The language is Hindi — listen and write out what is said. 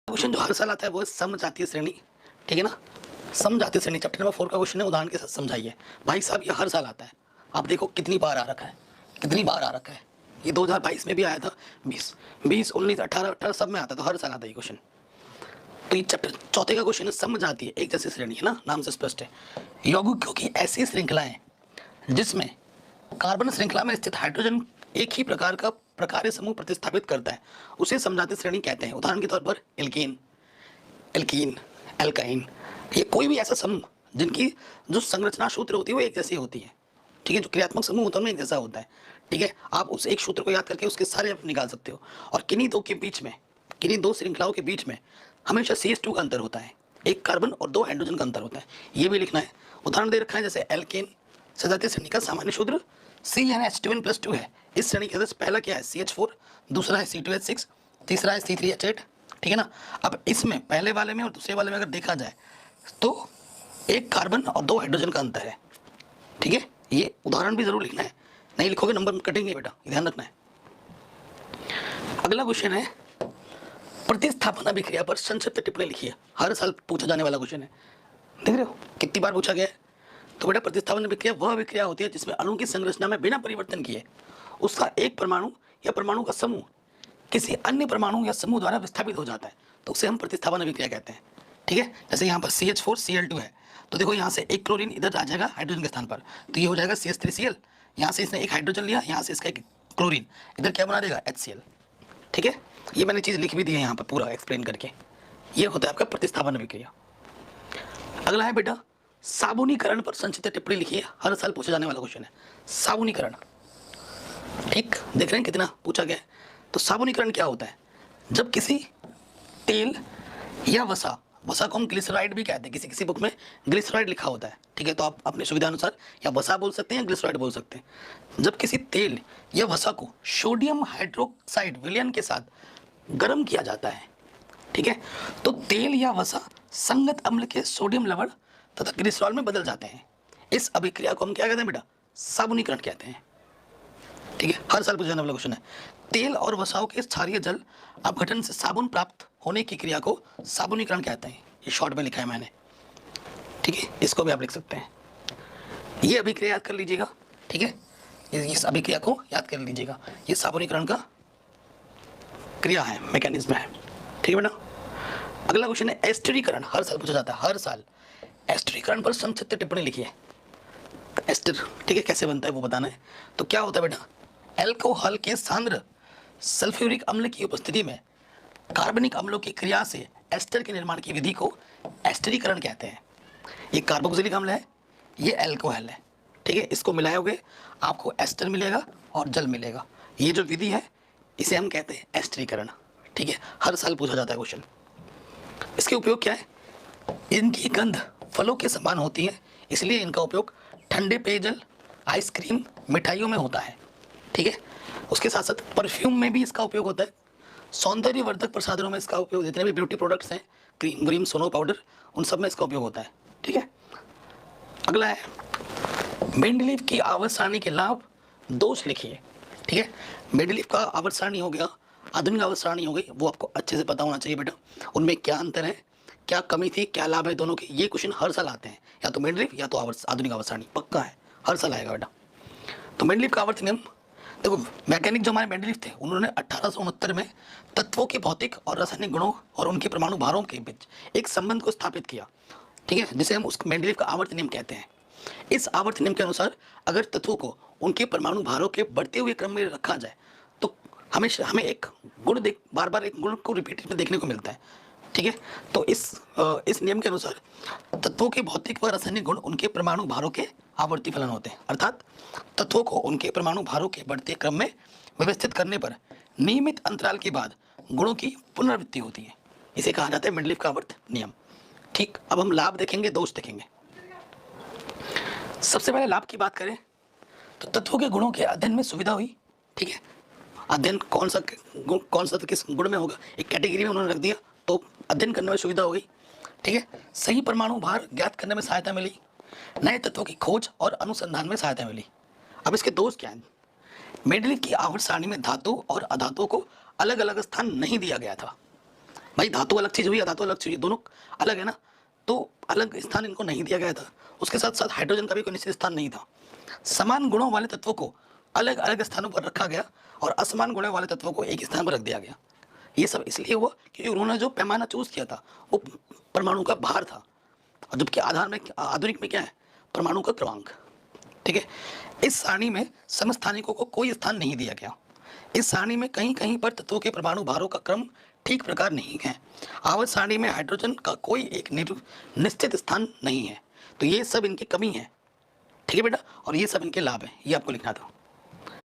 क्वेश्चन जो हर साल आता है वो समजातीय श्रेणी, ठीक है ना। समजातीय श्रेणी चैप्टर नंबर 4 का क्वेश्चन है, उदाहरण के साथ समझाइए। भाई साहब ये हर साल आता है, आप देखो कितनी बार आ रखा है, कितनी बार आ रखा है। ये 2022 में भी आया था, 20, 19, 18 सब में आता है, तो हर साल आता है ये क्वेश्चन। तो ये चैप्टर चौथे का क्वेश्चन है समजातीय एक जैसी श्रेणी, है ना, नाम से स्पष्ट है। यौगिकों की ऐसी श्रृंखलाएं जिसमें कार्बन श्रृंखला में स्थित हाइड्रोजन एक ही प्रकार का प्रकार्य समूह प्रतिस्थापित करता है, उसे समजातीय श्रेणी कहते हैं। उदाहरण के तौर पर एल्केन, एल्कीन, एल्काइन, ये कोई भी ऐसा समूह जिनकी जो संरचना सूत्र होती है वो एक जैसी होती है, ठीक है। जो क्रियात्मक समूह होता है उनमें एक जैसा होता है, ठीक है। आप उस एक सूत्र को याद करके उसके सारे आप निकाल सकते हो। और किन्हीं दो के बीच में, किन्हीं दो श्रृंखलाओं के बीच में हमेशा CH2 का अंतर होता है, एक कार्बन और 2 हाइड्रोजन का अंतर होता है, ये भी लिखना है। उदाहरण दे रखा है जैसे एल्केन सजातीय श्रेणी का सामान्य सूत्र CnH2n+2 है। इस श्रेणी के सदस्य पहला क्या है CH4, दूसरा है C2H6, तीसरा है C3H8, ठीक है ना। अब इसमें पहले वाले में और दूसरे वाले में अगर देखा जाए तो एक कार्बन और 2 हाइड्रोजन का अंतर है, ठीक है। ये उदाहरण भी जरूर लिखना है, नहीं लिखोगे नंबर कटेंगे बेटा, ध्यान रखना है। अगला क्वेश्चन है प्रतिस्थापन अभिक्रिया पर संक्षिप्त टिप्पणी लिखिए। हर साल पूछा जाने वाला क्वेश्चन है, देख रहे हो कितनी बार पूछा गया है। तो बेटा प्रतिस्थापन अभिक्रिया वह अभिक्रिया होती है जिसमें अणु की संरचना में बिना परिवर्तन किए उसका एक परमाणु या परमाणु का समूह किसी अन्य परमाणु या समूह द्वारा विस्थापित हो जाता है, तो उसे हम प्रतिस्थापन अभिक्रिया कहते हैं, ठीक है। जैसे यहाँ पर CH4Cl2 है, तो देखो यहाँ से एक क्लोरीन इधर आ जाएगा हाइड्रोजन के स्थान पर, तो ये हो जाएगा CH3Cl। यहाँ से इसने एक हाइड्रोजन लिया, यहाँ से इसका एक क्लोरीन, इधर क्या बना देगा HCl, ठीक है। ये मैंने चीज़ लिख भी दी है यहाँ पर पूरा एक्सप्लेन करके। ये होता है आपका प्रतिस्थापन अभिक्रिया। अगला है बेटा साबुनीकरण पर संक्षिप्त टिप्पणी लिखिए। हर साल पूछा जाने वाला क्वेश्चन है साबुनीकरण, ठीक, देख रहे हैं कितना पूछा गया है। तो साबुनीकरण क्या होता है, जब किसी तेल या वसा, वसा को हम ग्लिसराइड भी कहते हैं, किसी किसी बुक में ग्लिसराइड लिखा होता है, ठीक है। तो आप अपनी सुविधा अनुसार या वसा बोल सकते हैं या ग्लिसराइड बोल सकते हैं। जब किसी तेल या वसा को सोडियम हाइड्रोक्साइड विलयन के साथ गर्म किया जाता है, ठीक है, तो तेल या वसा संगत अम्ल के सोडियम लवण तथा ग्लिसरॉल में बदल जाते हैं। इस अभिक्रिया को हम क्या कहते हैं बेटा, साबुनीकरण कहते हैं, ठीक है। हर साल पूछा जाने वाला क्वेश्चन है। तेल और वसाओं के क्षारीय जल अपघटन से साबुन प्राप्त होने की क्रिया को साबुनीकरण कहते हैं। ये शॉर्ट में लिखा है मैंने, ठीक है, इसको भी आप लिख सकते हैं। ये अभिक्रिया याद कर लीजिएगा, ठीक है, इस अभिक्रिया को याद कर लीजिएगा। ये साबुनीकरण का क्रिया है, मैकेनिज्म है, ठीक है बेटा। अगला क्वेश्चन है एस्टरीकरण। हर साल पूछा जाता है, हर साल। एस्टरीकरण पर संक्षिप्त टिप्पणी लिखिए। एस्टर, ठीक है, कैसे बनता है वो बताना है। तो क्या होता है बेटा, एल्कोहल के सांद्र सल्फ्यूरिक अम्ल की उपस्थिति में कार्बनिक अम्लों की क्रिया से एस्टर के निर्माण की विधि को एस्टरीकरण कहते हैं। ये कार्बोक्सिलिक अम्ल है, ये एल्कोहल है, ठीक है। इसको मिलाओगे आपको एस्टर मिलेगा और जल मिलेगा। ये जो विधि है इसे हम कहते हैं एस्टरीकरण, ठीक है। हर साल पूछा जाता है क्वेश्चन। इसके उपयोग क्या है, इनकी गंध फलों के समान होती है, इसलिए इनका उपयोग ठंडे पेयजल, आइसक्रीम, मिठाइयों में होता है, ठीक है। उसके साथ साथ परफ्यूम में भी इसका उपयोग होता है, सौंदर्यवर्धक प्रसाधनों में इसका उपयोग, जितने भी ब्यूटी प्रोडक्ट्स हैं, क्रीम व्रीम सोनो पाउडर, उन सब में इसका उपयोग होता है, ठीक है। अगला है मेंडलीव की आवर्त सारणी के लाभ दोष लिखिए, ठीक है। मेंडलीव का आवर्त सारणी हो गया, आधुनिक आवर्त सारणी हो गई, वो आपको अच्छे से पता होना चाहिए बेटा। उनमें क्या अंतर है, क्या कमी थी, क्या लाभ है दोनों के, ये क्वेश्चन हर साल आते हैं, या तो मेंडलीव या तो आधुनिक आवर्त सारणी, पक्का है, हर साल आएगा बेटा। तो मेंडलीव का आवर्त नियम देखो, मैकेनिक जो हमारे मेंडलीव थे उन्होंने 1869 में तत्वों के भौतिक और रासायनिक गुणों और उनके परमाणु भारों के बीच एक संबंध को स्थापित किया, ठीक है, जिसे हम उस मेंडलीव का आवर्त नियम कहते हैं। इस आवर्त नियम के अनुसार अगर तत्वों को उनके परमाणु भारों के बढ़ते हुए क्रम में रखा जाए तो हमेशा हमें एक गुण बार बार एक गुण को रिपीट देखने को मिलता है, ठीक है। तो इस नियम के अनुसार तत्वों के भौतिक व रासायनिक गुण उनके परमाणु भारों के आवर्ती फलन होते हैं, अर्थात तत्वों को उनके परमाणु भारों के बढ़ते क्रम में व्यवस्थित करने पर नियमित अंतराल के बाद गुणों की पुनरावृत्ति होती है। इसे कहा जाता है मेंडलीव का आवर्त नियम, ठीक। अब हम लाभ देखेंगे, दोष देखेंगे। सबसे पहले लाभ की बात करें तो तत्वों के गुणों के अध्ययन में सुविधा हुई, ठीक है। अध्ययन कौन सा तो किस गुण में होगा, एक कैटेगरी में उन्होंने रख दिया, तो अध्ययन करने में सुविधा हो गई, ठीक है। सही परमाणु भार ज्ञात करने में सहायता मिली, नए तत्वों की खोज और अनुसंधान में सहायता मिली। अब इसके दोष क्या हैं, मेंडलीव की आवर्त सारणी में धातु और अधातु को अलग अलग स्थान नहीं दिया गया था, भाई धातु अलग चीज हुई या धातु अलग चीज हुई, दोनों अलग है ना, तो अलग स्थान इनको नहीं दिया गया था। उसके साथ साथ हाइड्रोजन का भी कोई निश्चित स्थान नहीं था। समान गुणों वाले तत्वों को अलग अलग स्थानों पर रखा गया और असमान गुणों वाले तत्वों को एक स्थान पर रख दिया गया। ये सब इसलिए हुआ क्योंकि उन्होंने जो पैमाना चूज किया था वो परमाणु का भार था, और जबकि आधार में आधुनिक में क्या है, परमाणु का क्रमांक। ठीक है, इस सारणी में समस्थानिकों को कोई स्थान नहीं दिया गया। इस सारणी में कहीं कहीं पर तत्वों के परमाणु भारों का क्रम ठीक प्रकार नहीं है। आवर्त सारणी में हाइड्रोजन का कोई एक निश्चित स्थान नहीं है। तो ये सब इनकी कमी है। ठीक है बेटा, और ये सब इनके लाभ है, ये आपको लिखना था।